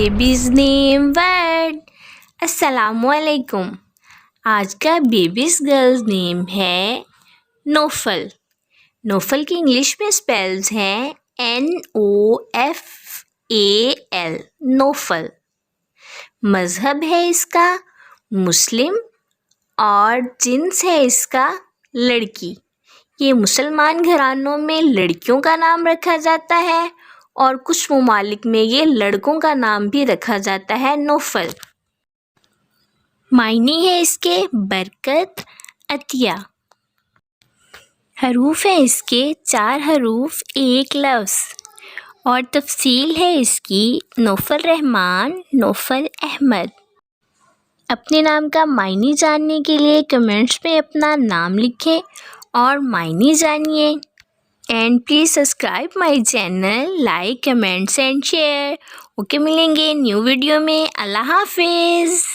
Babies name word. अस्सलामुअलैकुम। आज का बेबीज़ गर्ल्स नेम है नोफल। नोफल की इंग्लिश में स्पेल्स हैं NOFAL, नोफल। मज़हब है इसका मुस्लिम और जिन्स है इसका लड़की। ये मुसलमान घरानों में लड़कियों का नाम रखा जाता है और कुछ ममालिक में ये लड़कों का नाम भी रखा जाता है नोफल। मायने है इसके बरकत, अतिया। हरूफ है इसके 4 हरूफ एक लफ्ज़ और तफसील है इसकी नोफल रहमान, नोफल अहमद। अपने नाम का मायने जानने के लिए कमेंट्स में अपना नाम लिखें और मायने जानिए। And please subscribe my channel, like, comments and share. Okay, मिलेंगे न्यू वीडियो में। अल्लाह हाफिज़।